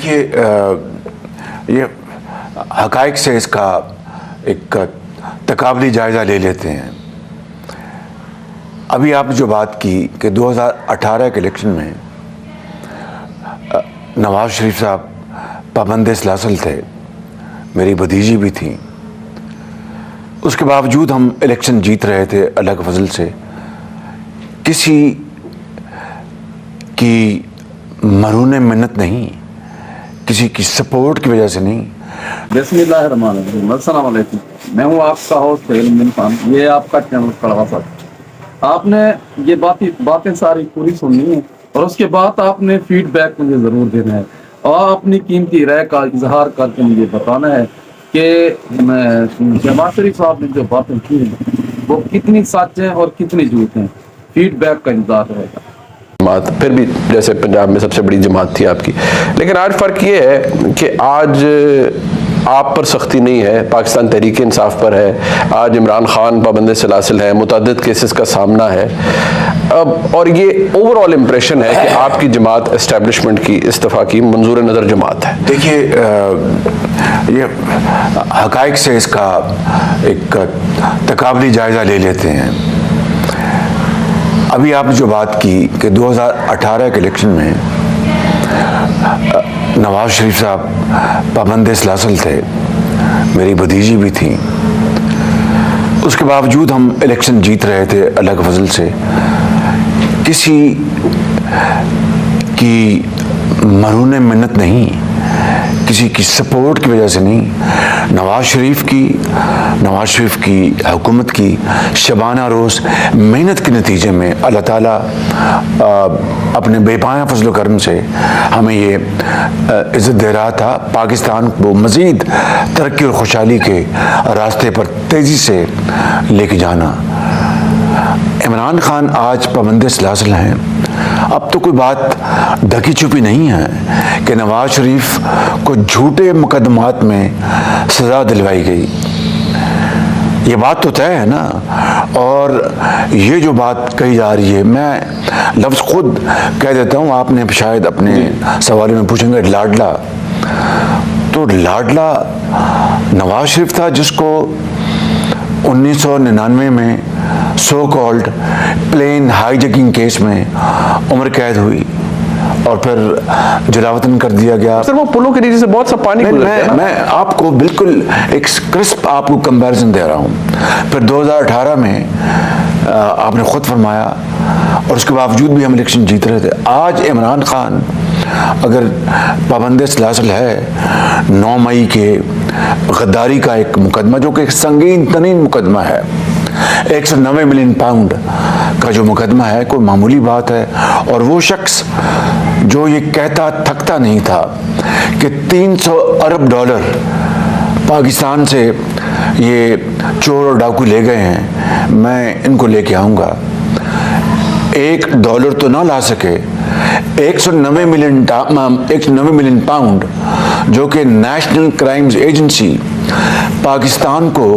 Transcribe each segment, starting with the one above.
ये हक़ाइक़ से इसका एक तकाबली जायज़ा ले लेते हैं। अभी आपने जो बात की कि 2018 के इलेक्शन में नवाज़ शरीफ साहब पाबंद सलासल थे, मेरी भतीजी भी थी, उसके बावजूद हम इलेक्शन जीत रहे थे अल्लाह के फजल से। किसी की मरून मिन्नत नहीं, किसी की सपोर्ट की वजह से नहीं। बिस्मिल्लाहिर्रहमानिर्रहीम, अस्सलाम वालेकुम। मैं हूँ आपका होस्ट इल्म खान, ये आपका चैनल कड़वा साहब। आपने ये बातें सारी पूरी सुननी है और उसके बाद आपने फीडबैक मुझे ज़रूर देना है और अपनी कीमती राय का इजहार करके मुझे बताना है कि जमात शरीफ साहब ने जो बातें की हैं वो कितनी सच हैं और कितनी झूठ हैं। फीडबैक का इंतजार रहेगा। फिर भी जैसे पंजाब में सबसे बड़ी जमात थी आपकी, लेकिन आज फ़र्क ये है कि आज आप पर सख्ती नहीं है, पाकिस्तान तहरीक इंसाफ पर है। आज इमरान खान पाबंद सलासिल है, मुतअद्दिद केसेस का सामना है अब, और ये ओवरऑल इम्प्रेशन है कि आपकी जमात एस्टेब्लिशमेंट की इस्तीफ़ा की मंजूर नज़र जमात है। देखिए, ये हक़ाइक़ से इसका एक तकाबली जायज़ा ले लेते हैं। अभी आपने जो बात की कि 2018 के इलेक्शन में नवाज़ शरीफ साहब पाबंद सलासल थे, मेरी भतीजी भी थी, उसके बावजूद हम इलेक्शन जीत रहे थे अल्लाह के फजल से। किसी की मरून मिन्नत नहीं, किसी की सपोर्ट की वजह से नहीं। नवाज़ शरीफ की हुकूमत की शबाना रोज़ मेहनत के नतीजे में अल्लाह ताला अपने बेपाया फजल करम से हमें ये इज़्ज़त दे रहा था। पाकिस्तान को मज़ीद तरक्की और खुशहाली के रास्ते पर तेज़ी से लेके जाना। इमरान खान आज पाबंद सलासिल हैं। अब तो कोई बात ढकी छुपी नहीं है कि नवाज़ शरीफ को झूठे मुकदमात में सज़ा दिलवाई गई, ये बात तो तय है ना। और ये जो बात कही जा रही है, मैं लफ्ज़ खुद कह देता हूँ, आपने शायद अपने सवाल में पूछेंगे लाडला, तो लाडला नवाज़ शरीफ था जिसको 1999 में so called plane hijacking case में उम्र कैद हुई और फिर जलावतन कर दिया गया। सर, वो पुलों के नीचे से बहुत सा पानी मैं आपको बिल्कुल एक क्रिस्प आपको कंपैरिजन दे रहा हूँ। फिर 2018 में आपने खुद फरमाया और उसके बावजूद भी हम इलेक्शन जीत रहे थे। आज इमरान खान अगर पाबंद सलासिल है, 9 मई के गद्दारी का एक मुकदमा जो कि एक संगीन तरीन मुकदमा है, 190 मिलियन पाउंड का जो मुकदमा है, कोई मामूली बात है। और वो शख्स जो ये कहता थकता नहीं था कि 300 अरब डॉलर पाकिस्तान से ये चोर और डाकू ले गए हैं, मैं इनको लेके आऊँगा। $1 तो ना ला सके, 190 मिलियन पाउंड जो कि नेशनल क्राइम्स एजेंसी पाकिस्तान को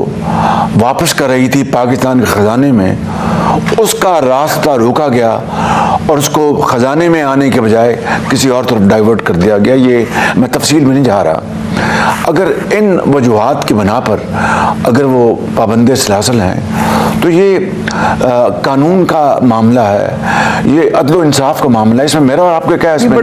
वापस कर रही थी पाकिस्तान के ख़जाने में, उसका रास्ता रोका गया और उसको ख़जाने में आने के बजाय किसी और तरफ डाइवर्ट कर दिया गया। ये मैं तफसील में नहीं जा रहा। अगर इन वजूहात की बना पर अगर वो पाबंद सलासिल हैं तो ये कानून का मामला है, ये अदल इंसाफ का मामला है, इसमें मेरा और आपके क्या इसमें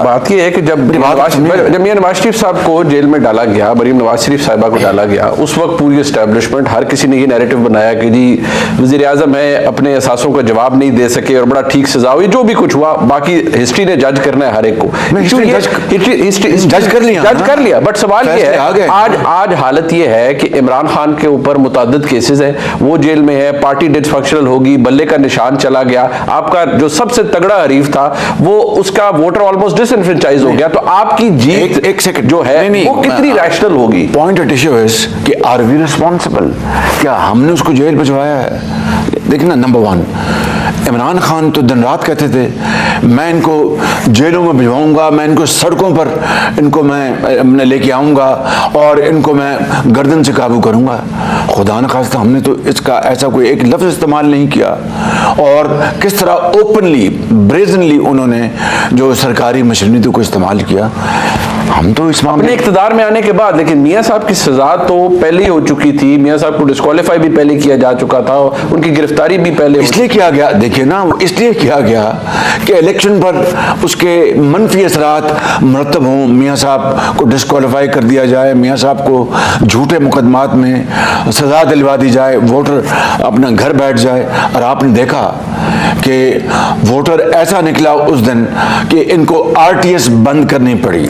बात ये है कि जब मियां नवाज शरीफ साहब को जेल में डाला गया, मरीम नवाज शरीफ साहिबा को डाला गया, उस वक्त पूरी एस्टैब्लिशमेंट हर किसी ने ये नैरेटिव बनाया कि जी वज़ीर आज़म है, अपने एहसासों का जवाब नहीं दे सके और बड़ा ठीक सजा हुई। जो भी कुछ हुआ बाकी हिस्ट्री ने जज करना है हर एक को, जज कर लिया। बट सवाल ये है, आज हालत ये है कि इमरान खान के ऊपर मुतअद्दिद केसेस हैं, वो जेल में है, पार्टी डिसफंक्शनल होगी, बल्ले का निशान चला गया, आपका जो सबसे तगड़ा हरीफ था वो उसका वोटर ऑलमोस्ट डिसएनफ्रेंचाइज हो गया। तो आपकी जीत एक सेकंड जो है वो कितनी रैशनल होगी? पॉइंट एट इशू इज कि आर वी रिस्पॉन्सिबल? क्या हमने उसको जेल भिजवाया है? देखिए ना, नंबर 1, इमरान खान तो दिन रात कहते थे मैं इनको जेलों में भिजवाऊंगा, मैं इनको सड़कों पर इनको मैं लेके आऊंगा और इनको मैं गर्दन से काबू करूंगा। खुदा न खास्ता हमने तो इसका ऐसा कोई एक लफ्ज़ इस्तेमाल नहीं किया। और किस तरह ओपनली ब्रेजनली उन्होंने जो सरकारी मशीनरी को इस्तेमाल किया। हम तो इस अपने मामले इख्तिदार में आने के बाद, लेकिन मियां साहब की सजा तो पहले ही हो चुकी थी, मियां साहब को डिस्क्वालीफाई भी पहले किया जा चुका था, उनकी गिरफ्तारी भी पहले हो इसलिए किया गया, देखिए ना, वो इसलिए किया गया कि इलेक्शन पर उसके मनफी असरात मरतब हों, मियां साहब को डिस्क्वालीफाई कर दिया जाए, मियां साहब को झूठे मुकदमात में सजा दिलवा दी जाए, वोटर अपना घर बैठ जाए। और आपने देखा कि वोटर ऐसा निकला उस दिन कि इनको आरटीएस बंद करनी पड़ी।